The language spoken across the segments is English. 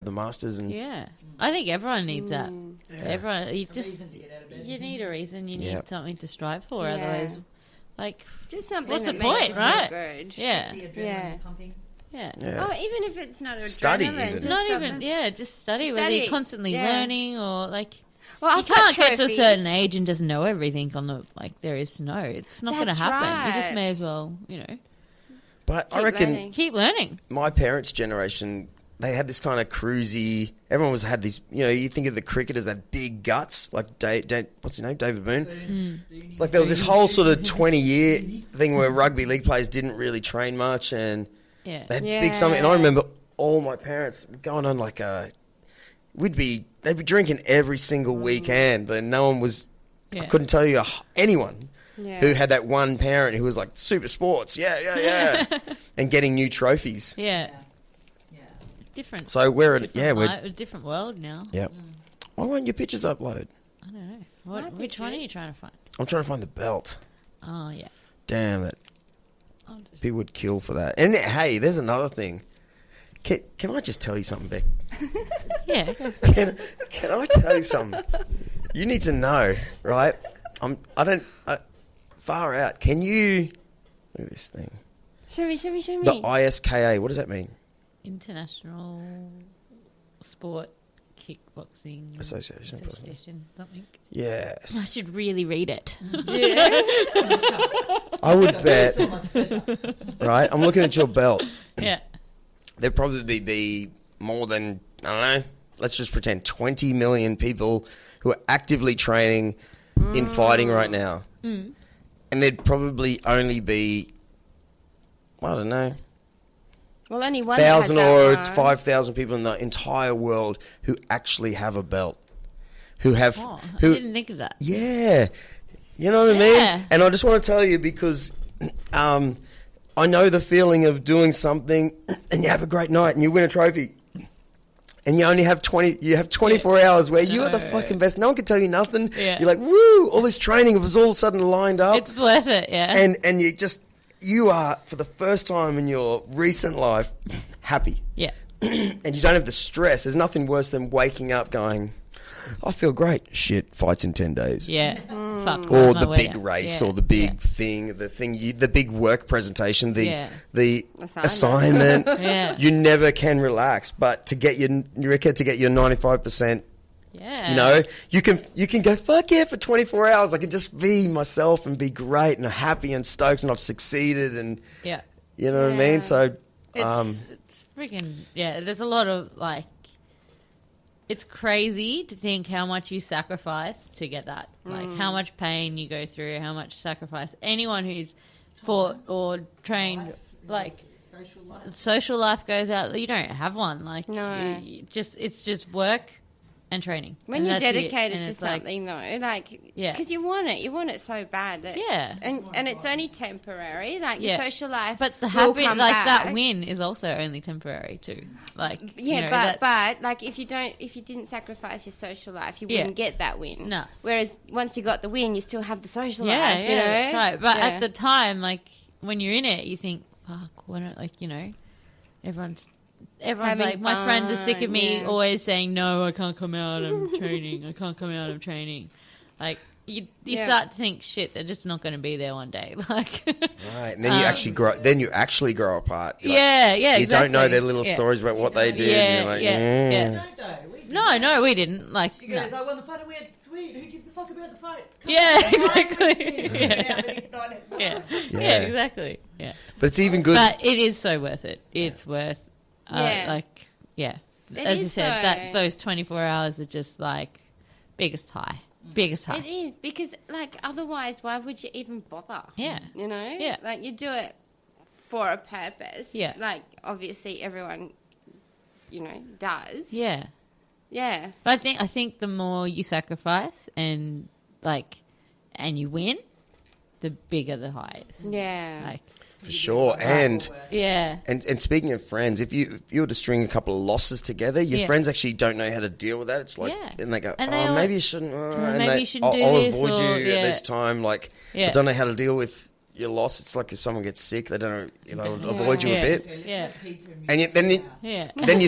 the Masters. And I think everyone needs that. Yeah. Everyone, you reason to get out of bed. you need a reason. You need something to strive for. Yeah. Otherwise, like, just something what's that the makes point, you right? feel good. Yeah. The adrenaline Yeah. pumping. Yeah. Oh, even if it's not Study adrenaline, even. just Not something. even, just study. Whether you're constantly learning or, like, Well, you I've got can't get to a trophies. certain age and just know everything on the, like, there is to know. It's not going to That's happen. You just right. may as well, you know, But I Keep reckon learning. keep learning. my parents' generation, they had this kind of cruisy. Everyone had these. You know, you think of the cricketers, that big guts, like what's his name, David Boone. Like there was this whole sort of 20-year thing where rugby league players didn't really train much, and Yeah. they had big summit. And I remember all my parents going on like they'd be drinking every single weekend, and no one was. I couldn't tell you anyone who had that one parent who was like super sports, and getting new trophies. Yeah. Yeah. Different. So we're a different world now. Yeah. Why won't your pictures upload? I don't know. Which one are you trying to find? I'm trying to find the belt. Oh, yeah. Damn it. I'll just... People would kill for that. And hey, there's another thing. Can I just tell you something, Beck? Yeah. Can I tell you something? You need to know, right? Far out. Can you look at this thing? Show me. The ISKA. What does that mean? International Sport Kickboxing Association. Something. Yes. I should really read it. I would bet. Right? I'm looking at your belt. Yeah. There'd probably be more than, I don't know, let's just pretend 20 million people who are actively training in fighting right now. Mm. And there'd probably only be, I don't know, Well, only 1,000 or 5,000 5,000 people in the entire world who actually have a belt. Who have... Oh, who, I didn't think of that. Yeah. You know what I mean? And I just want to tell you because I know the feeling of doing something and you have a great night and you win a trophy. And you only have 24 hours where you are the fucking best. No one can tell you nothing. Yeah. You're like, woo, all this training was all of a sudden lined up. It's worth it, yeah. And you are, for the first time in your recent life, happy. Yeah. And you don't have the stress. There's nothing worse than waking up going, I feel great. Shit, fights in 10 days. Yeah. Fuck. Or my the way big out. race, Yeah. or the big thing, the big work presentation, the Assignment. Yeah. You never can relax. But to get your 95%, Yeah. you know, you can go, fuck yeah, for 24 hours. I can just be myself and be great and happy and stoked and I've succeeded and, Yeah. you know what I mean? So, It's freaking, there's a lot of, like, it's crazy to think how much you sacrifice to get that. Like, how much pain you go through, how much sacrifice. Anyone who's fought or trained, like, social life goes out. You don't have one. Like, No. it's just work and training. When And you're that's it. dedicated And to it's like, something, though, like, Yeah. because you want it so bad. That, Yeah. and it's only temporary. Like your social life, but the will happy, come like back. that win is also only temporary too. Like, Yeah, you know, but like if you didn't sacrifice your social life, you wouldn't get that win. No. Whereas once you got the win, you still have the social yeah, life. yeah, You know? that's right. But Yeah. at the time, like when you're in it, you think, fuck, why don't, like, you know, everyone's Having like, my friends are sick of me fun, always saying, no, I can't come out, I'm training. I can't come out, I'm training. Like, you start to think, shit, they're just not going to be there one day. Like, right. And then you actually grow. Then you actually grow apart. You're like, yeah, you exactly. don't know their little stories about what they did. Yeah, and you're like, yeah. Don't though. We didn't. No, we didn't. Like, She goes, I won the fight, I win. Sweet, who gives a fuck about the fight? Come Yeah, on, exactly. Yeah. Yeah, exactly. Yeah. But it's even good. But it is so worth it. It's worth, like, It as you is said, though. that those 24 hours are just like biggest high. It is because, like, otherwise, why would you even bother? Yeah. You know? Yeah. Like, you do it for a purpose. Yeah. Like, obviously, everyone, you know, does. Yeah. Yeah. But I think the more you sacrifice and you win, the bigger the high is. Yeah. Like, For sure. And yeah. And speaking of friends, if you were to string a couple of losses together, your friends actually don't know how to deal with that. It's like, and they go, maybe you shouldn't. Maybe you shouldn't do I'll this, avoid or- you at this time. Like, I Yeah. don't know how to deal with you're lost. It's like if someone gets sick, they don't avoid you a bit. Yeah. And then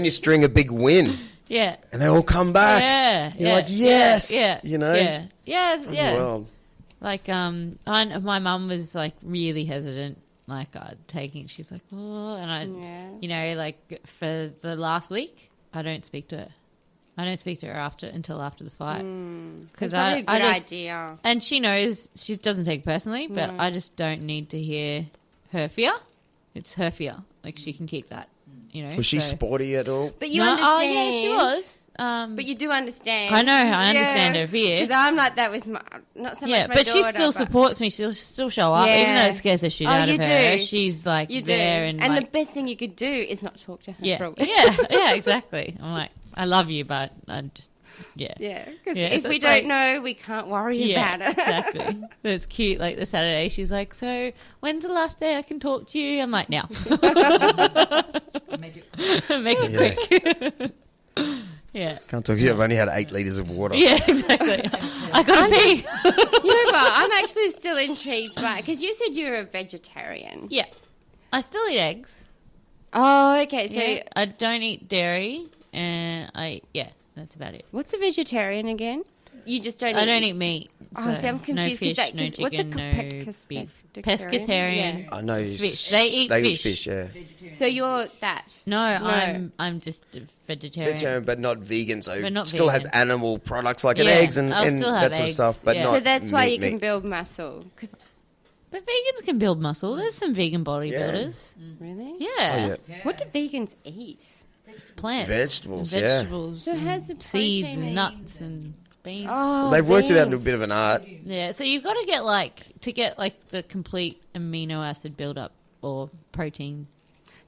you string a big win. Yeah. And they all come back. Yeah. You're like, yes. Yeah. You know? Yeah. Well, like, my mum was like really hesitant, like taking. She's like, oh, and like for the last week, I don't speak to her. I don't speak to her until after the fight because I just, idea. And she knows she doesn't take it personally, but I just don't need to hear her fear. It's her fear. Like she can keep that. You know. Was she sporty at all? But you understand. Oh yeah, she was. But you do understand. I know. I understand her fear. Because I'm like that with not so much my but daughter. She still supports me. She'll still show up, even though it scares the shit out of her. She's like there. And the best thing you could do is not talk to her for a week. Yeah, exactly. I'm like, I love you, but I just, Yeah, because if we don't know, we can't worry about it. Exactly. It's cute. Like the Saturday, she's like, so when's the last day I can talk to you? I'm like, now. Make it quick. Yeah. Can't talk to you. I've only had 8 litres of water. Yeah, exactly. I got to pee. You know what? I'm actually still intrigued by it because you said you were a vegetarian. Yeah. I still eat eggs. Oh, okay. So I don't eat dairy, and that's about it. What's a vegetarian again? You just don't. I don't eat meat. So see, I'm confused. No fish, no chicken, no beef. Pescatarian. I know fish. They eat fish. Yeah. So you're that? No, I'm just a vegetarian. Vegetarian, but not vegan. So but not still vegan. has animal products like eggs and that sort of stuff. But not so that's why you meat. can build muscle. But vegans can build muscle. There's some vegan bodybuilders. Really? Yeah. What do vegans eat? Plants. Vegetables. So it has the seeds and nuts and beans. Oh, they've worked it out into a bit of an art. Yeah, so you've got to get the complete amino acid build-up or protein.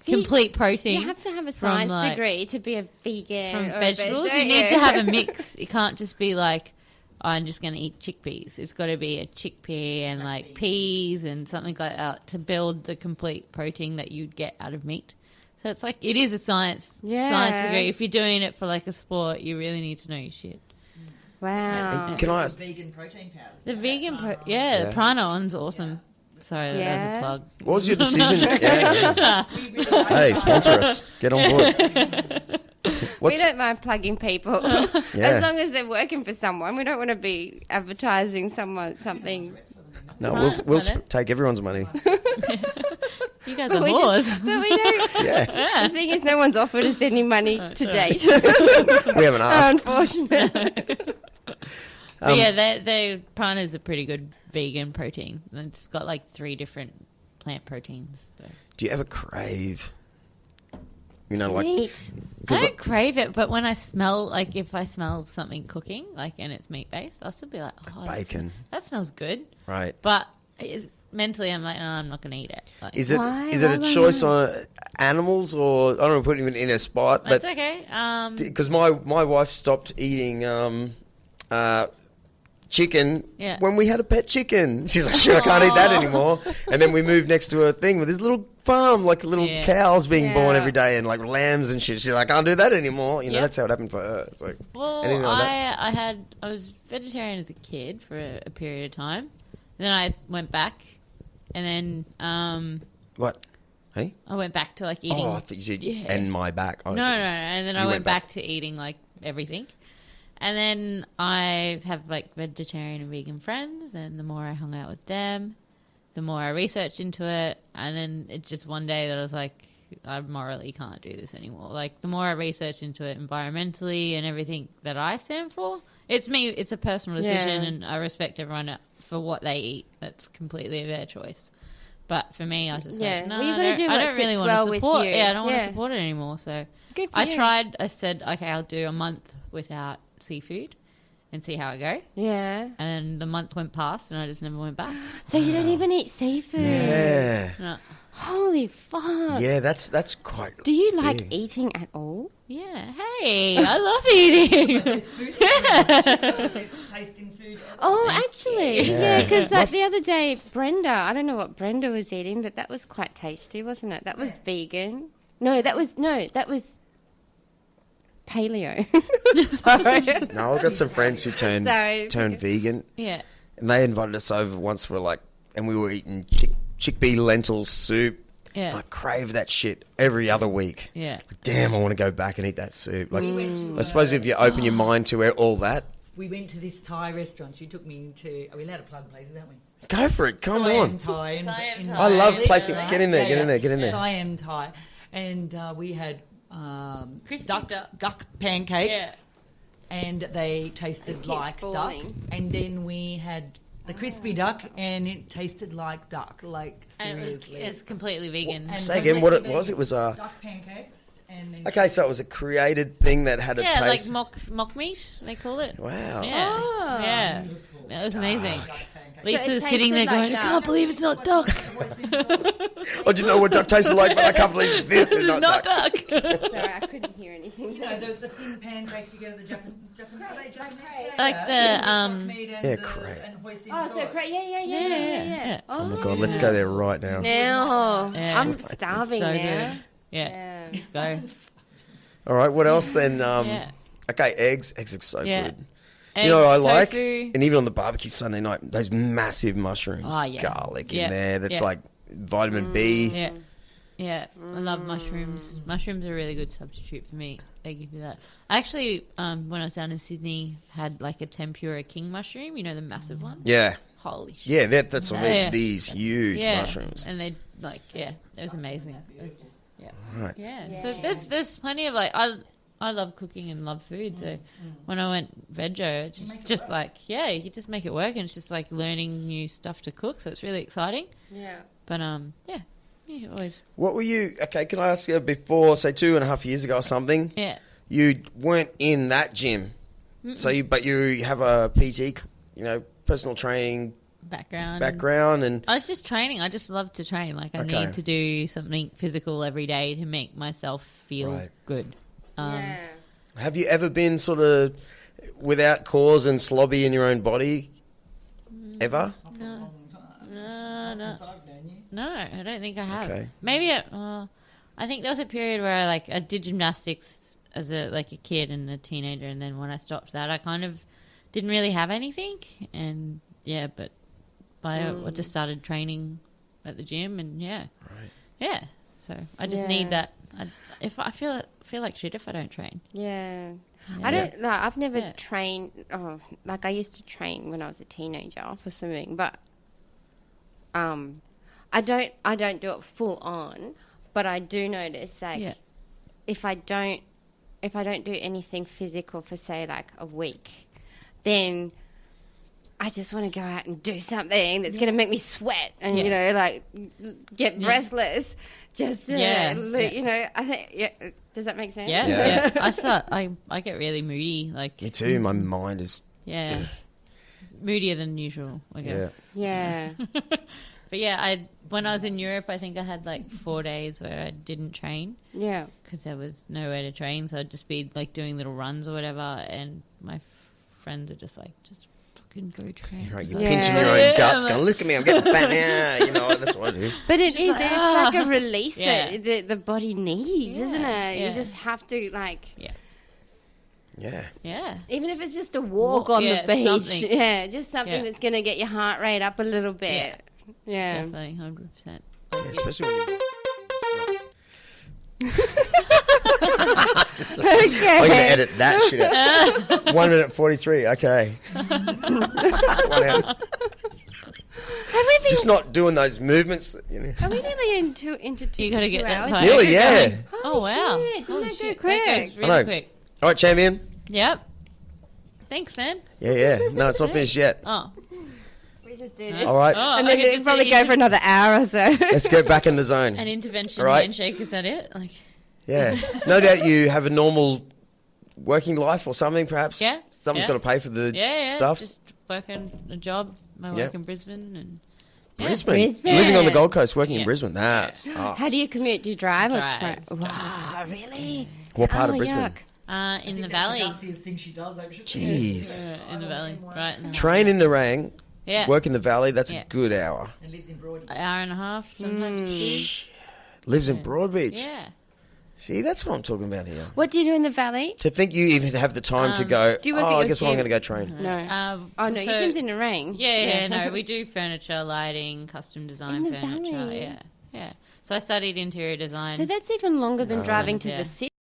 Complete protein. You have to have a science degree to be a vegan. From vegetables, you need to have a mix. It can't just be like, I'm just going to eat chickpeas. It's got to be a chickpea and like peas and something like that to build the complete protein that you'd get out of meat. So it's like, it is a science degree. If you're doing it for like a sport, you really need to know your shit. Wow. Can I ask? Vegan protein powders. The vegan, the Prana one's awesome. Sorry, that was a plug. What was your decision? Hey, sponsor us. Get on board. We don't mind plugging people. As long as they're working for someone. We don't want to be advertising something. No, we'll take everyone's money. You guys are whores. But we don't. Yeah. The thing is, no one's offered us any money to date. We haven't asked. Unfortunately. The Prana's a pretty good vegan protein. It's got like 3 different plant proteins. So. Do you ever crave? You know, like meat. I don't crave it, but when I smell, like if I smell something cooking, like and it's meat based, I'll still be like, oh, bacon. That smells good. Right. But mentally, I'm like, no, I'm not going to eat it. Like, is it a choice on animals or I don't want to put it in a spot? That's okay. Because my wife stopped eating chicken when we had a pet chicken. She's like, shit, I can't eat that anymore. And then we moved next to a thing with this little farm, like little cows being born every day and like lambs and shit. She's like, I can't do that anymore. You know, that's how it happened for her. It's like, anything like that? I was vegetarian as a kid for a period of time. And then I went back and then... What? Hey? I went back to like eating... Oh, I thought you said, and my back. Oh, no. And then I went back to eating like everything. And then I have like vegetarian and vegan friends, and the more I hung out with them, the more I researched into it, and then it just one day that I was like, I morally can't do this anymore. Like the more I research into it environmentally and everything that I stand for, it's me, it's a personal decision, and I respect everyone for what they eat. That's completely their choice. But for me, I was just like, no, well, I don't really want to support. Yeah, I don't want to support it anymore. So I tried. I said, okay, I'll do a month without seafood and see how I go. Yeah. And then the month went past and I just never went back. So you don't even eat seafood? Yeah. No. Holy fuck. Yeah, that's quite Do you like eating at all? Yeah. Hey, I love eating. Tasting food. Oh, actually. Yeah, because like the other day, Brenda, I don't know what Brenda was eating, but that was quite tasty, wasn't it? That was vegan. No, that was paleo. Sorry. No, I've got some friends who turned vegan. Yeah. and they invited us over once for like, and we were eating chickpea lentil soup. Yeah. I crave that shit every other week. Yeah. Damn, I want to go back and eat that soup. Like, We went to, I suppose if you open your mind to all that, we went to this Thai restaurant. She took me to. Are we allowed to plug places, aren't we? go for it. Come on. Thai. Siam Thai. I love placing. Right? Get in there. Get in there. Get in there. Siam Thai, and we had Crispy duck pancakes, Yeah. and they tasted keeps like duck. falling. And then we had the crispy duck, and it tasted like duck. Like And seriously. it's completely vegan. And Say again what it was. It was duck pancakes. And then okay. So it was a created thing that had a Yeah, taste. like mock meat, they call it. Wow. Yeah. Oh. Yeah. It was amazing. duck pancakes. Lisa it was sitting there tasted going, like I can't duck. believe it's not duck. I didn't know what duck tasted like, but I can't believe this is It's not duck. Sorry, I couldn't hear anything. You know, the thin pancakes you get at the Japanese. Like the, Yeah, crate. Oh, so great. Yeah. Oh my god, let's go there right now. Now, Yeah. I'm starving so now. good. Yeah. Yeah. Let's go. All right, what else then? Yeah. Okay, eggs. Eggs are so Yeah. good. Eggs, You know what I like? tofu. And even on the barbecue Sunday night, those massive mushrooms, Oh, yeah. garlic Yeah. in there. That's Yeah. like vitamin B. Yeah. Yeah, I love mushrooms. Mushrooms are a really good substitute for me. They give you that. I actually, when I was down in Sydney, had like a tempura king mushroom. You know, the massive one. Yeah, Holy shit. yeah, that's what I mean. Yeah. These huge Yeah, mushrooms. and they like it was amazing. It was just, yeah. Right. Yeah. So there's plenty of like I love cooking and love food. So when I went veggie, it's just like you just make it work, and it's just like learning new stuff to cook. So it's really exciting. Yeah. But yeah, always What were you? Okay, can I ask you before, say 2.5 years ago or something? yeah. You weren't in that gym, so but you have a PT, personal training background, and I was just training. I just love to train. Like I Okay. need to do something physical every day to make myself feel Right. good. Yeah. have you ever been sort of without cause and slobby in your own body? Ever? No, Since I've known you. no, I don't think I have. Okay. Maybe I think there was a period where I did gymnastics as a kid and a teenager, and then when I stopped that, I kind of didn't really have anything, and but I just started training at the gym, and Right. so I just need that. If I feel like shit if I don't train. Yeah. Yeah. I don't know. I've never Yeah. trained. Oh, like I used to train when I was a teenager for swimming, but I don't do it full on. But I do notice if I don't do anything physical for say like a week, then I just want to go out and do something that's going to make me sweat and get breathless. Just to, I think does that make sense? Yeah. I get really moody. Me too. My mind is. Yeah. Moodier than usual, I guess. Yeah. But when I was in Europe, I think I had 4 days where I didn't train Yeah. because there was nowhere to train. So I'd just be doing little runs or whatever. And my friends are just just fucking go train. Right, you're Yeah. pinching your own guts, going, "Look at me, I'm getting fat now." That's what I do. But it's like a release Yeah. that the body needs, isn't it? Yeah. You just have to Yeah. Yeah. even if it's just a walk on the beach. something. Yeah, just something Yeah. that's going to get your heart rate up a little bit. Yeah. Definitely, 100%. Yeah, especially when you. Just, Okay. I'm going to edit that shit out. 1 minute 43. Okay. 1 hour. Have we been, Just not doing those movements. are we nearly into You got to get 2 that hours? time. Nearly, yeah. Oh, wow. Shit, Holy didn't that go shit. quick? That goes I know. really quick. All right, champion. Yep. Thanks, man. Yeah. No, it's not finished yet. Oh. We just do Nice. this. All right. Oh, And then okay, it'll probably go for another hour or so. Let's go back in the zone. An intervention All right. handshake, is that it? Yeah. No doubt you have a normal working life or something, perhaps. Yeah. Someone's got to pay for the stuff. Just working a job. I work in Brisbane and Brisbane. Brisbane. Living on the Gold Coast, working in Yeah. Brisbane. That's How do you commute? Do you drive or Drive. train? Wow, really? What part of Oh, Brisbane? yuck. in the valley. That's the gutsiest thing she does, though. Jeez. In the valley, right? In the Train in Nerang, Yeah. work in the valley, that's Yeah. a good hour. And lives in Broadie. An hour and a half, sometimes two. Lives in Broadbeach. Yeah. See, that's what I'm talking about here. What do you do in the valley? To think you even have the time to go, do you work at I your guess I'm gym? going to go train. No. your So- gym's in the rain. Yeah, no, we do furniture, lighting, custom design In the furniture. valley? Yeah. So I studied interior design. So that's even longer than driving to Yeah. the city.